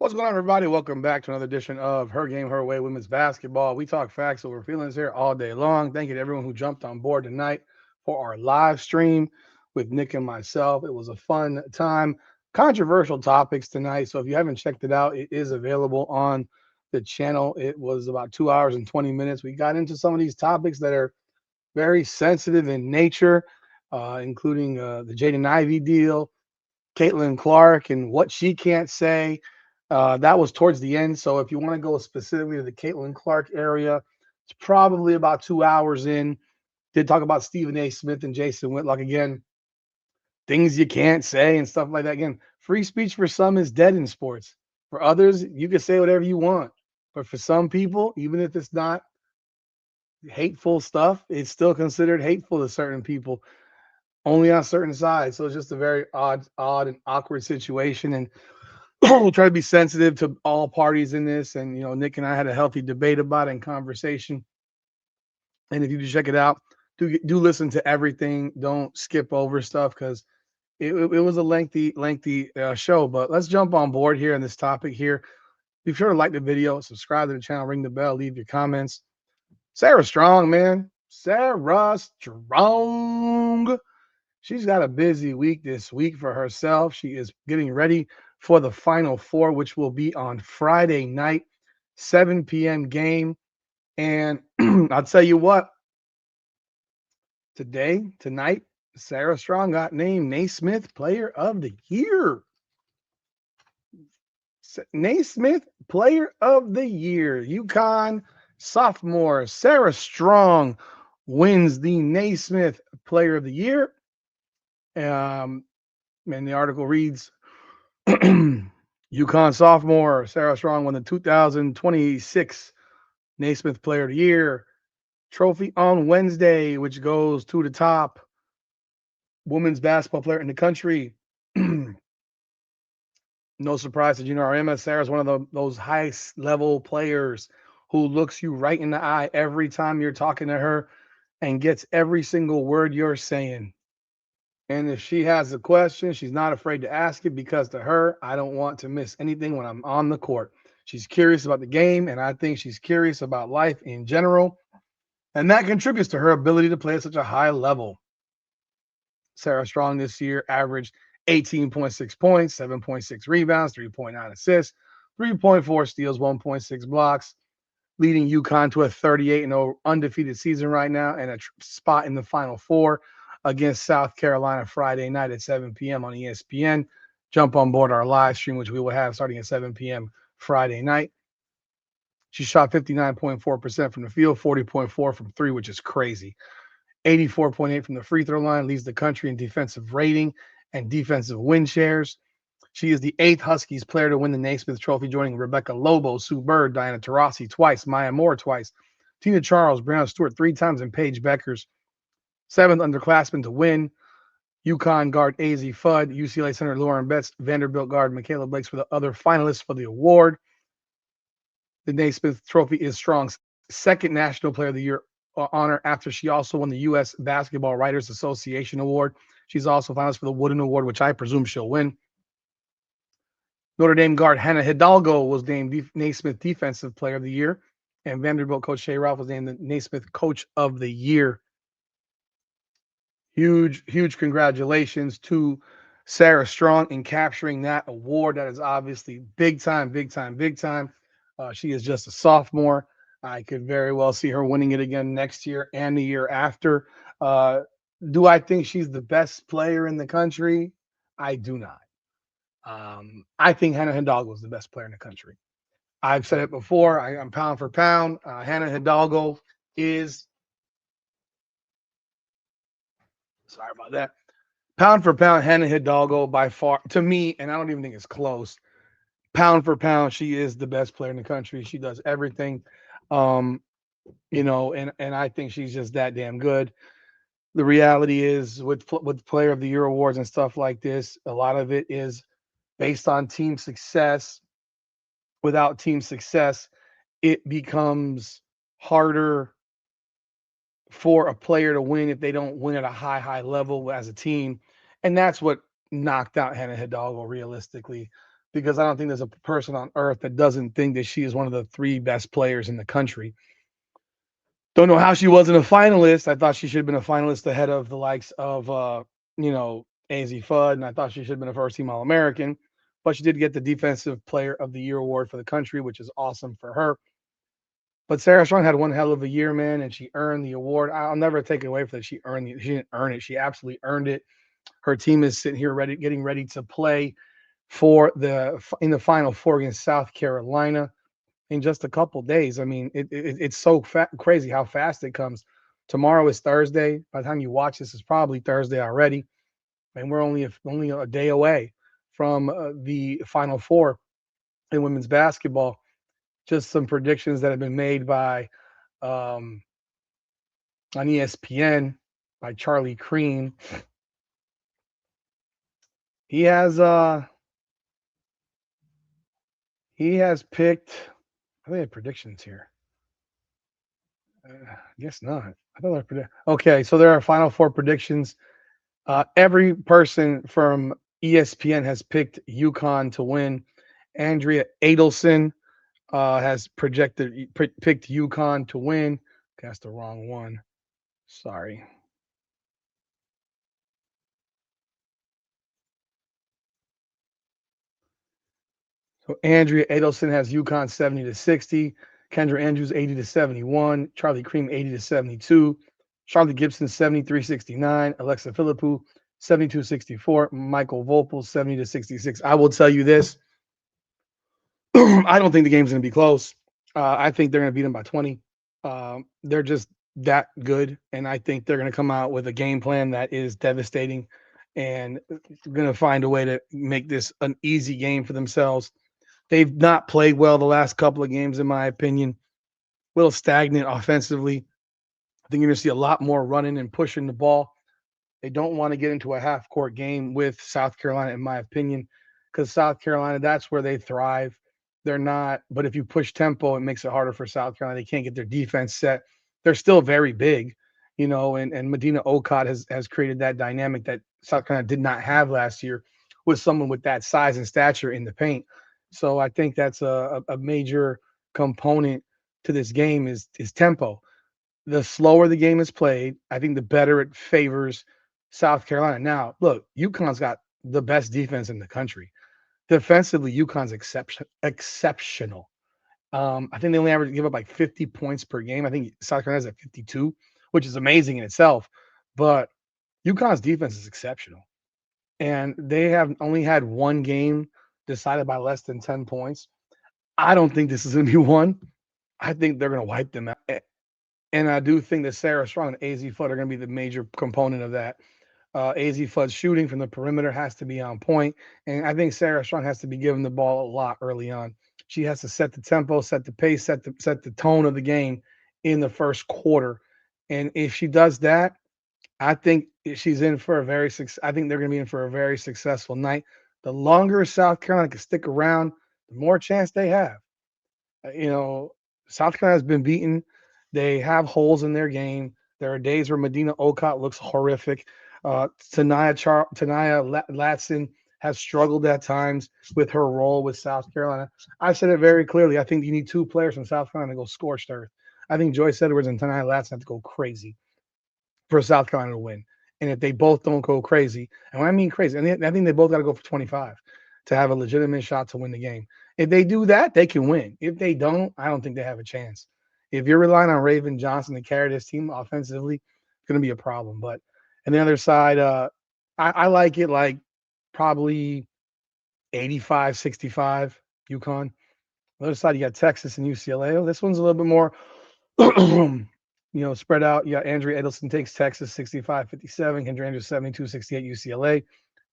What's going on, everybody? Welcome back to another edition of Her Game, Her Way Women's Basketball. We talk facts over feelings here all day long. Thank you to everyone who jumped on board tonight for our live stream with Nick and myself. It was a fun time. Controversial topics tonight. So if you haven't checked it out, it is available on the channel. It was about 2 hours and 20 minutes. We got into some of these topics that are very sensitive in nature, including the Jaden Ivey deal, Caitlin Clark, and what she can't say. That was towards the end. So if you want to go specifically to the Caitlin Clark area, it's probably about 2 hours in. Did talk about Stephen A. Smith and Jason Whitlock again, things you can't say and stuff like that. Again, free speech for some is dead in sports. For others, you can say whatever you want. But for some people, even if it's not hateful stuff, it's still considered hateful to certain people, only on certain sides. So it's just a very odd and awkward situation. And we'll try to be sensitive to all parties in this. And Nick and I had a healthy debate about it and conversation. And if you do check it out, do listen to everything. Don't skip over stuff because it was a lengthy show. But let's jump on board here in this topic here. Be sure to like the video, subscribe to the channel, ring the bell, leave your comments. Sarah Strong, man. Sarah Strong. She's got a busy week this week for herself. She is getting ready for the Final Four, which will be on Friday night, 7 p.m. game. And I'll tell you what, tonight, Sarah Strong got named Naismith Player of the Year. Naismith Player of the Year. UConn sophomore Sarah Strong wins the Naismith Player of the Year. And the article reads, UConn sophomore Sarah Strong won the 2026 Naismith Player of the Year trophy on Wednesday, which goes to the top women's basketball player in the country. No surprise to Junior RMS. Sarah's one of those highest level players who looks you right in the eye every time you're talking to her and gets every single word you're saying. And if she has a question, she's not afraid to ask it because to her, I don't want to miss anything when I'm on the court. She's curious about the game, and I think she's curious about life in general. And that contributes to her ability to play at such a high level. Sarah Strong this year averaged 18.6 points, 7.6 rebounds, 3.9 assists, 3.4 steals, 1.6 blocks, leading UConn to a 38-0 undefeated season right now and a spot in the Final Four against South Carolina Friday night at 7 p.m. on ESPN. Jump on board our live stream, which we will have starting at 7 p.m. Friday night. She shot 59.4% from the field, 40.4 from three, which is crazy. 84.8 from the free throw line, leads the country in defensive rating and defensive win shares. She is the 8th Huskies player to win the Naismith Trophy, joining Rebecca Lobo, Sue Bird, Diana Taurasi twice, Maya Moore twice, Tina Charles, Brianna Stewart 3 times, and Paige Beckers. 7th underclassman to win. UConn guard AZ Fudd, UCLA center Lauren Betts, Vanderbilt guard Michaela Blakes were the other finalists for the award. The Naismith Trophy is Strong's second National Player of the Year honor after she also won the U.S. Basketball Writers Association Award. She's also finalist for the Wooden Award, which I presume she'll win. Notre Dame guard Hannah Hidalgo was named Naismith Defensive Player of the Year, and Vanderbilt coach Shay Ralph was named the Naismith Coach of the Year. Huge congratulations to Sarah Strong in capturing that award. That is obviously big time. She is just a sophomore. I could very well see her winning it again next year and the year after. Do I think she's the best player in the country? I do not. I think Hannah Hidalgo is the best player in the country. I've said it before. I'm pound for pound. Hannah Hidalgo is, sorry about that. Pound for pound, Hannah Hidalgo by far, to me, and I don't even think it's close. Pound for pound, she is the best player in the country. She does everything, and I think she's just that damn good. The reality is with Player of the Year awards and stuff like this, a lot of it is based on team success. Without team success, it becomes harder for a player to win if they don't win at a high level as a team. And that's what knocked out Hannah Hidalgo realistically. because I don't think there's a person on earth that doesn't think that she is one of the three best players in the country. Don't know how she wasn't a finalist. I thought she should have been a finalist ahead of the likes of, AZ Fudd, and I thought she should have been a first team All American. But she did get the Defensive Player of the Year award for the country, which is awesome for her. But Sarah Strong had one hell of a year, man, and she earned the award. I'll never take it away from that. She didn't earn it. She absolutely earned it. Her team is sitting here getting ready to play for in the Final Four against South Carolina in just a couple days. I mean, it's so crazy how fast it comes. Tomorrow is Thursday. By the time you watch this, it's probably Thursday already, and we're only a day away from the Final Four in women's basketball. Just some predictions that have been made by on ESPN by Charlie Crean. He has picked. I think I have predictions here. I guess not. I thought I predict. Okay, so there are Final Four predictions. Every person from ESPN has picked UConn to win. Andrea Adelson has picked UConn to win. Okay, that's the wrong one. Sorry. So Andrea Adelson has UConn 70-60. Kendra Andrews 80-71. Charlie Cream 80-72. Charlotte Gibson 73-69. Alexa Philippou 72-64. Michael Volpel 70-66. I will tell you this. I don't think the game's going to be close. I think they're going to beat them by 20. They're just that good, and I think they're going to come out with a game plan that is devastating and going to find a way to make this an easy game for themselves. They've not played well the last couple of games, in my opinion. A little stagnant offensively. I think you're going to see a lot more running and pushing the ball. They don't want to get into a half court game with South Carolina, in my opinion, because South Carolina, that's where they thrive. They're not, but if you push tempo, it makes it harder for South Carolina. They can't get their defense set. They're still very big, and Medina Okot has created that dynamic that South Carolina did not have last year with someone with that size and stature in the paint. So I think that's a major component to this game is tempo. The slower the game is played, I think the better it favors South Carolina. Now, look, UConn's got the best defense in the country. Defensively, UConn's exceptional. I think they only average give up like 50 points per game. I think South Carolina's at 52, which is amazing in itself. But UConn's defense is exceptional. And they have only had one game decided by less than 10 points. I don't think this is going to be one. I think they're going to wipe them out. And I do think that Sarah Strong and AZ Fudd are going to be the major component of that. AZ Fudd's shooting from the perimeter has to be on point, and I think Sarah Strong has to be given the ball a lot early on. She has to set the tempo, set the pace, set the tone of the game in the first quarter. And if she does that, I think she's in for a very I think they're going to be in for a very successful night. The longer South Carolina can stick around, the more chance they have. South Carolina has been beaten. They have holes in their game. There are days where Medina Okot looks horrific. Tania Latson has struggled at times with her role with South Carolina. I said it very clearly. I think you need two players from South Carolina to go scorched earth. I think Joyce Edwards and Tania Latson have to go crazy for South Carolina to win. And if they both don't go crazy, and when I mean crazy, I think they both got to go for 25 to have a legitimate shot to win the game. If they do that, they can win. If they don't, I don't think they have a chance. If you're relying on Raven Johnson to carry this team offensively, it's going to be a problem. But on the other side, I like it like probably 85-65 UConn. On the other side, you got Texas and UCLA. Oh, this one's a little bit more, spread out. You got Andrea Adelson takes Texas 65-57. Kendra Andrews 72-68 UCLA.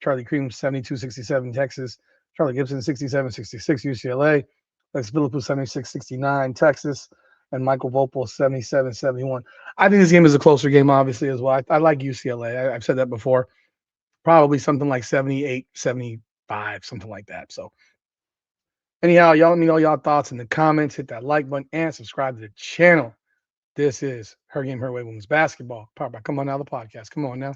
Charlie Cream 72-67 Texas. Charlie Gibson 67-66 UCLA. Lex Philippou 76-69 Texas. And Michael Volpel 77-71. I think this game is a closer game, obviously, as well. I like UCLA. I've said that before. Probably something like 78-75, something like that. So anyhow, y'all let me know y'all thoughts in the comments. Hit that like button and subscribe to the channel. This is Her Game, Her Way Women's Basketball. Powered by Come On Now, the podcast. Come on now.